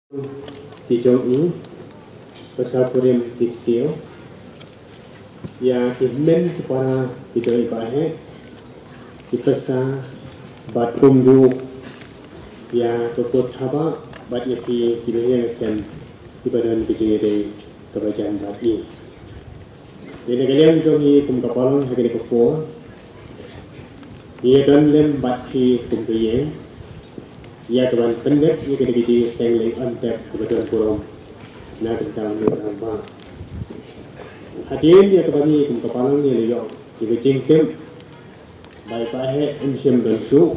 di jongi bersapurim diksio ya kihmen para di jongi bahe di pesa bat kumju ya kekut haba bat yapi di bahaya sen di badan kejere kebajan bat ini. Jadi kalian jongi kum kapalon hari kepo ia dan lem bat ki kum keye ia kawan pendek ia kena kerja sengling antep kebetulan kurang nak tentang apa hadirin ia kawan ni kum kapalon ni leyok jika jingkem baik baik emsim dan su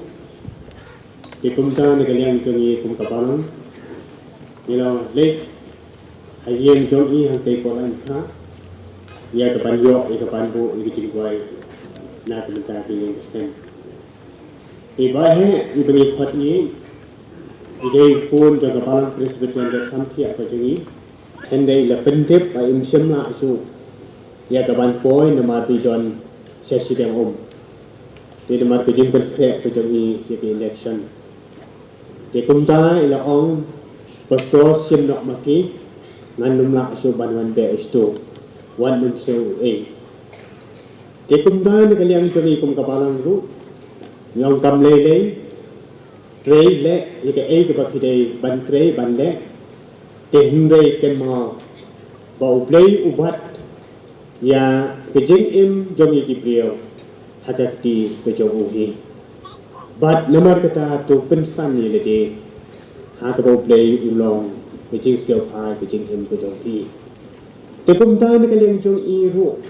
di kumta ni kalian jongi kum kapalon ilo lek hadirin jongi yang tekolan ha ia kapan yok ia kapan bu ia jingkuai nak tentang yang kesem ibahe ibni khot ni idai phone jaga balang presbyterian da samthi apa jengi hendai la pendep ba imsem la su ya kaban poi nama bidon sesi dem di nama kejing berkrek kejengi ke election di kumta ila ong pastor sim nok maki nganum la su banwan be istu wan mun seu di kumta ni kalian jengi kum kabalang ru nyong kam lele trei le yeke ke bakidei ban trei ban le tehndei kema bau play ubat ya kejing im jongi ki prio hakati kejogi bat nomor kata tu pensan ni lede ha ka bau play ulong kejing sel phai kejing im kejogi te kumta ne kalian jong i ru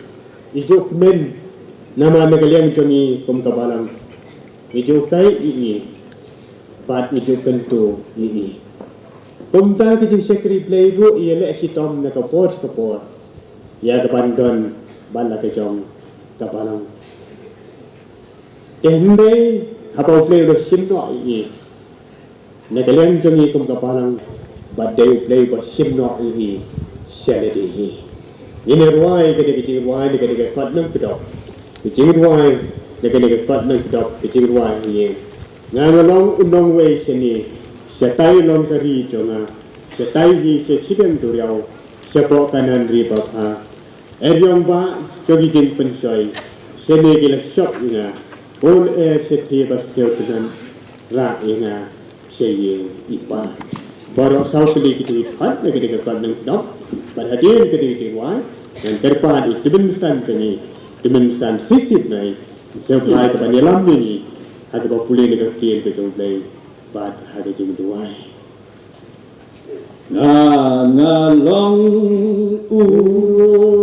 ijo men nama ne kalian jongi kum kabalang ijo kai i bat ijo kentu ini. Kumta kijing sekri play ru ia le si tom na kapor ya kapandon bala kejong kapalang. Tehndei hapau play ru simno ini. Na kalian jongi kum kapalang bat dei play ba simno ini seledi ini. Ini ruai kede kijing ruai kede kat nang pedok. Kijing ruai kede kat nang pedok kijing ruai ini. Ngangalong unong way sini setay long kari jonga setay hi se sidem duriao sepo kanan ri bapa eryong ba jogi jing pensoy sene gila shop nga all air sethi bas keutunan ra nga seye ipa baro sausli kitu hat na gede ka nang dok bar hadin gede jingwa yang terpad itu bensan jeni dimensan sisip nai sebai ka banyalam ni ada populer dengan kian ke jomplay bad ada jing duai na long u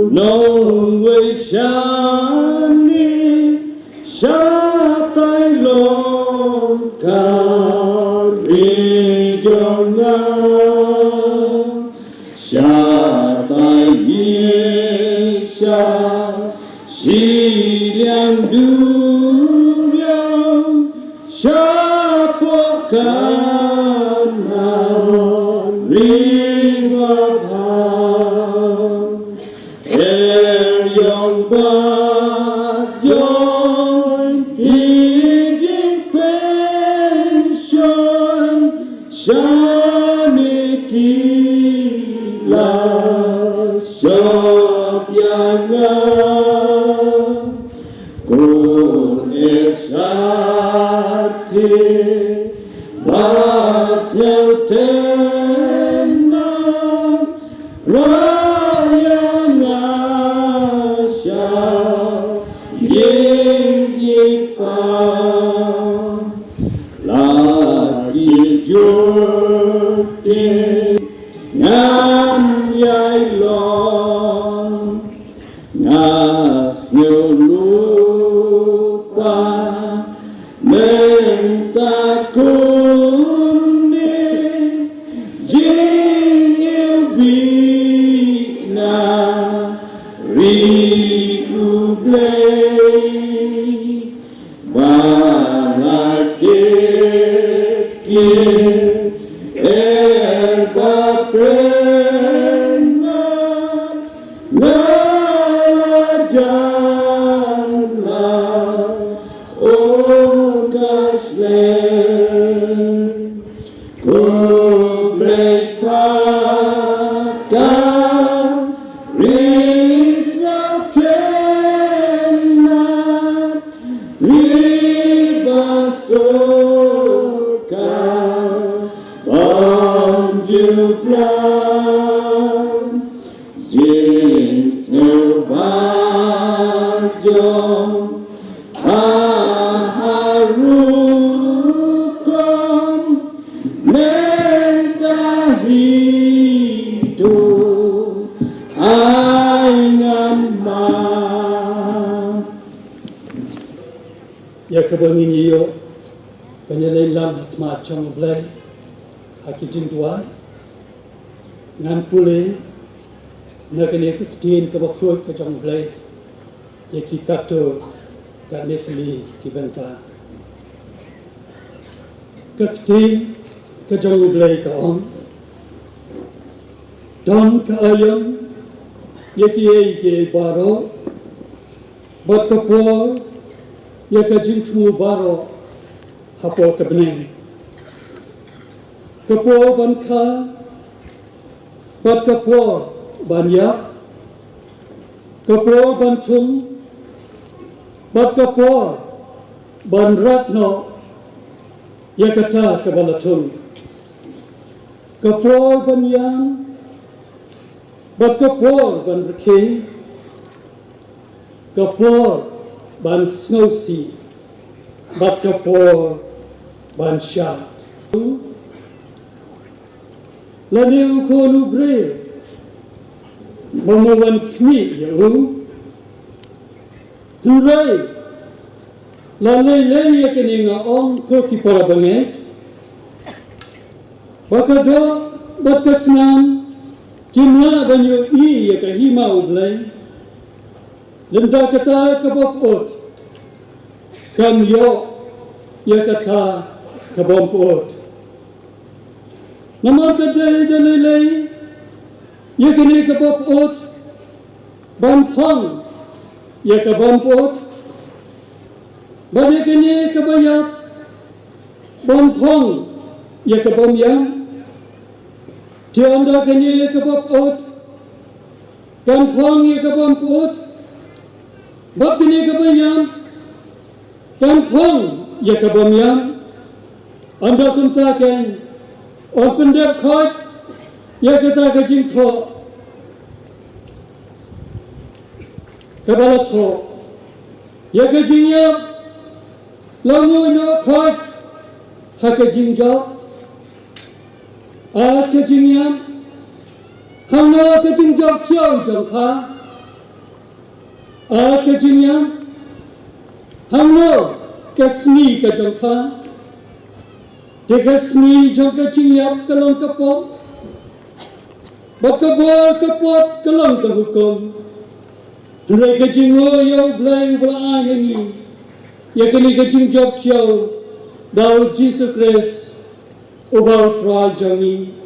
nong wei shani sha tai long ka ri jonga sha tai ye sha shi liang du Siapa kanan ribabah yang bajon hijik pension syani kila syab yang kun Basel tenang raya ngasya yang ipang lagi juti ngam yai long ngasnya lupa minta kuning jing bina ri ublay balake ke erba prena ngajala kasle ko blek Bakar Risra Tenat Ribasoka Banjuplan Jingleh Banjong Harukom Mentahidu Aingamma Ya kebangin iyo penyelilam hikmat chong blai hakijin dua ngan pule nakene kutin kebakut ke chong blai ya kikato kanetli kibenta kutin ke chong blai ka on don ka ayam ya kiye ke baro bat kapor ya ka jinchu baro hapo kabnen kapo ban kha bat kapo ban ya kapo ban thum bat kapo ban ratno ya kata kabalathum kapo ban yang bat kapo ban rakhe kapo ban snowsi bat kapo ban shat lani ukonu bre mamuwan kmi ya Hooray! Lalai lay ya keninga ong ko ki para banget. Baka do bat kasnam kimla banyo I ya kahima ublay. Lemda kata kabopot. Kam yo ya kata kabompot. Namal kadai dalilay ya kini kabopot. Bampang ya kabompot. Bade kini kabayap. Bampang ya kabomyam. Tianda kini ya kabopot. Kampang ya kabompot. Bab kini kabayam. Kampang ya kabomyam. Anda kuntakan on pyndep khot ya kata kajing tho kabala tho ya kajing ya lamu no khot ha kajing jo a kajing ya hang no kajing jo thiau jong pha a kajing ya hang no kasni ka jong pha Dekasni jangka cinyap kalong kapot, bakabor kapot kalong kahukum. Mereka jingo yau belai ublah yang ya kini kajing job tiau, dau Jesus Christ ubah tral jongi.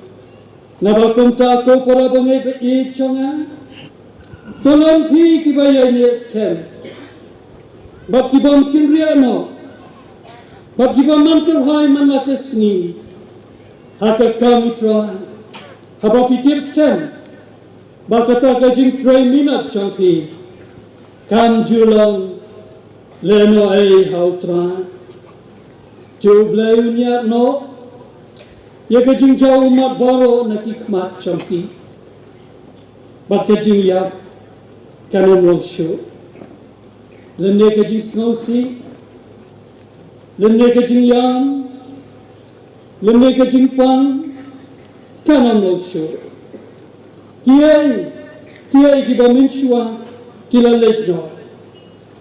Nabakum tako para bangai be chonga, tolong pi kibaya ni skem. Bab kibam kinria no. Bab kiba manker hai man lakasni haka kamitra haba fitips kem bakata kajing 3 minute champi kam julang leno ai hautra jublai unya no ya kajing jau mat baro nakikmat champi bak kajing ya kanon longsho lene kajing snowsi Lene kajing yang, lene kajing pang, kanam longsho. Kiai kiba menshua, kila lekno,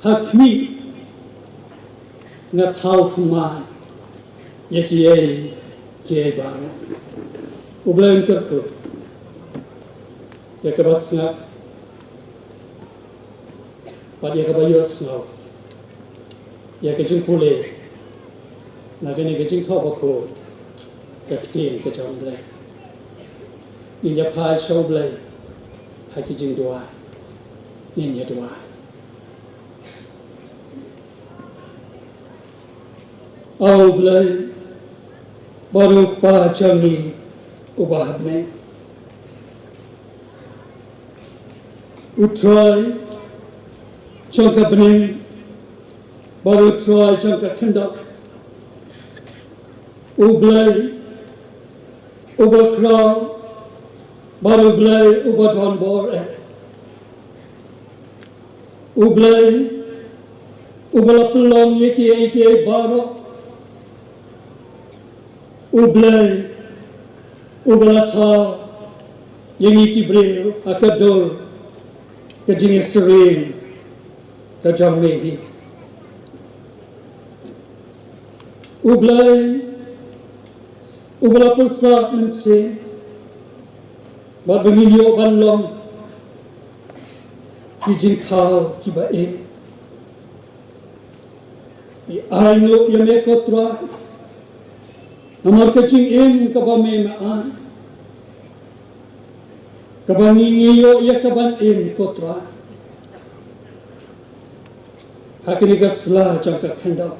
hakmi, ngat hau tumai, ya kiai baru. Ublain kerku, ya kabas ngak, pad ya kabayos ngau, ya kajing pule. Nagani kajing thau bako kaktin kajong blai ninya phai show blai hakijing dua ninya dua au blai baru pa changi ubah benih. Utrai jangka benih, baru utrai jangka kendak. Ublay, ubah kerau, baru blay ubah don bor. Ublay, ubah pelong yeki baru. Ublay, ubah tau yang iki breu akadol kejingnya sering kejam mehi. Ublay, ubah pelsak mense, bad bengilio banlong kijing kau kibae. I ayo yang mekotra. Nomor kecing kabame maai, kabangingiyo ya kaban kotra. Hakini gasla jangka kenda.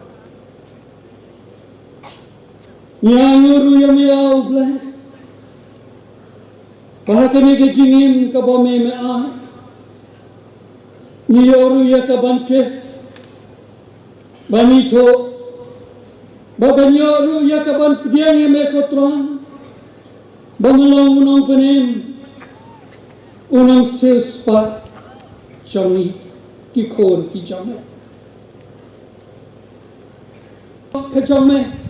Nyayuru ya miau blay. Hakini kecing kabame maai, nyoru ya kaban te, banito. Babanyoru ya kaban pediang yang mekotra, bangalong unang penim, unang sespa, jongi, kikon kijame. Kajame,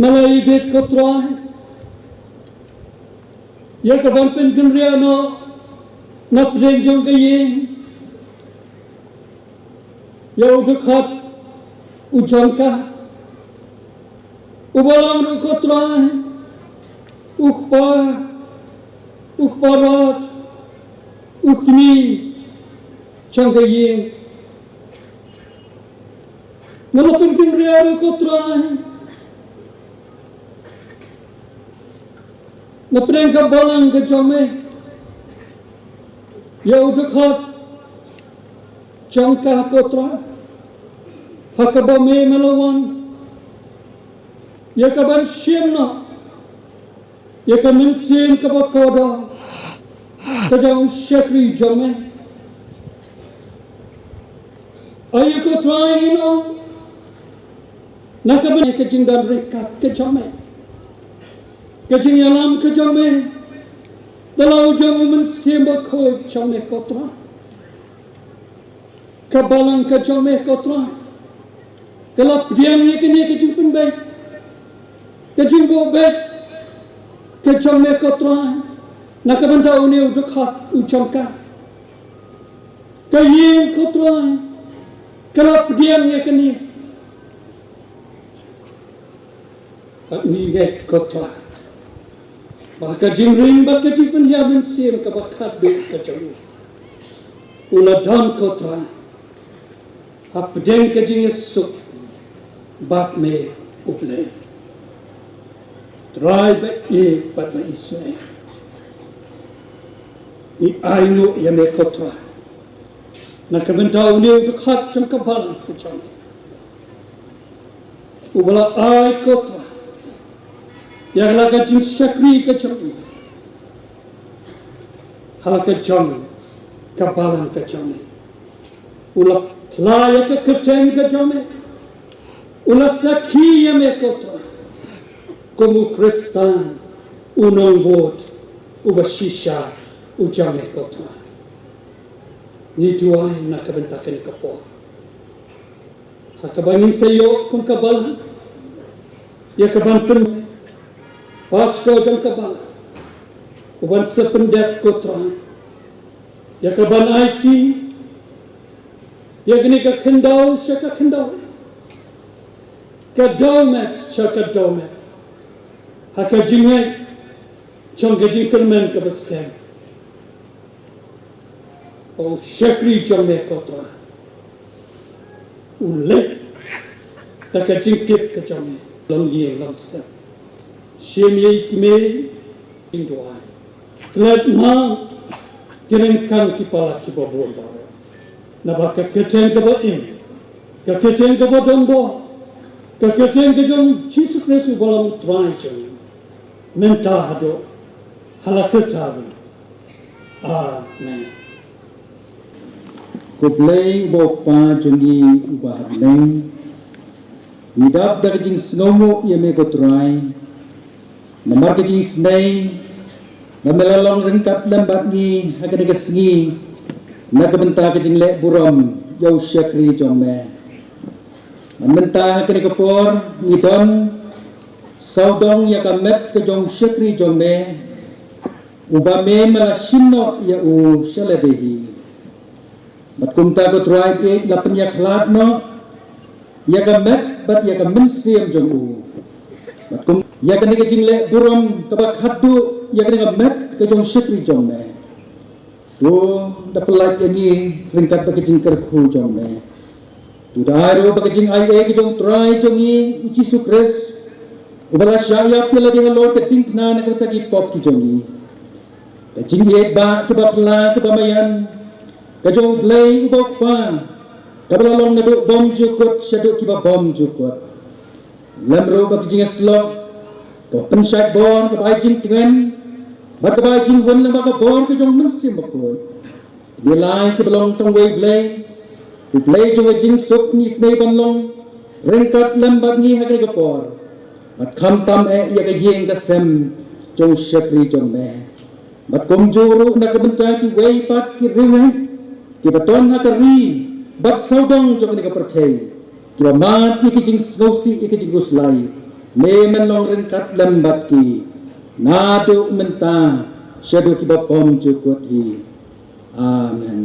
malay bet kotra, ya kaban pen gemriano, na pedeng jongi, ya udekat. Ujangka, ubalang rukotra, ukparat, ukni, changgaying. Malapin kinriya rukotra, napreng ka balang ka jame, ya udekat, changka kotra. Hakabame melawan, ya kaban siemna, ya kamen siem kabakoda, kajang syakri jame. Ayo ko trying ino, nakaban kajing dan rekat kajame, kajing yalam kajame, dalau jamu men siem bako jame kotra, kabalang kajame kotra. Kalau diam ni kini kejung pun baik, kejung bo baik, kejung mekotra, nak benda ini udah kat ucapkan, kayin kotra, kalau diam ni kini, ni gak kotra, bahkan jingring bahkan jingpun hiamin sim kabakat baik kejung, uladan kotra, apa deng kejung esok. Baat में उपले tribe pada isne ni aino ya me kotra na kabenta uni dekat jam kabal kucang ubala ai kotra ya laga jing syakri kacang halaka jam kabalan kacang ulap layak keceng kacang Una sakia me kotra, como Kristan, unang bot, ubashisha, ujang me kotra. Ni juai nak kabentakan kapo. Hakabangin sayo kung kabala, ya kaban pen, pasto jang kabala, uban sa pyndep kotra, ya kaban IT, ya gini ka kendaw, siya ka kendaw. Kadomet, chakadomet. Hakajinge, chongajin kermen kabaskem. O shakri jome kotra. Ule, hakajin kip kajome. Lam ye lam sep. Shem ye kime, jingduai. Klet ma, kiren kan kipala kibabuan baro. Nabaka keten kaba im. Kaketen kaba dombo. Kaketen kejong Jesus Kristus balam try jeng. mentah hado halakal tabu. Amen. Kuplay bok pa jongi ubah neng. Hidap dah kejing sengomo ia me kotrai. Namar kejing snei. Memelalong rengkat lembat ni hakan kesengi. Nak bentar kejing lek buram yau syakri jome. Mentah hakan kepor ngidon. Saudong ya kamet ke jong syakri jome. Ubame malasino ya u syaladehi. Matkumta ko tribe 8 lapan ya khalat no. Ya kamet bat ya kamensiam jong u. Matkum ya kan ke jingleh buram kabak hadu ya kan kamet ke jong syakri jome. Tu dapelak ini ringkat bagi jingker khu jome. Tu daru bagi jing ai ke jong try jongi uci sukres. Ubala syaya pila di halor ke tingkna nak kata ki pop ki jongi. Kajing yek ba keba pela keba mayan. Kajong play ubok pa. Kabala long naduk bom jukut syaduk kiba bom jukut. Lamro bagi jing slok. Ko pensat bon keba jing dengan. Bat keba jing hon lam baka bon kajong mensim bakun. Dia lai keba long tong way play. Ku play jong jing suk ni snei ban long. Rengkat lambat ni hakai kapor. Mat kham tam ia ka yeng ka sem jong syakri jong me. Mat kom juru nak bentar ki wei pat ki ringai. Ki baton hakari bat saudong jong ni ka percay. Ki mat ki jing snausi ki jing guslai. Me menlong rengkat lambat ki. Nadu menta syadu ki bapom jukut hi. Amen.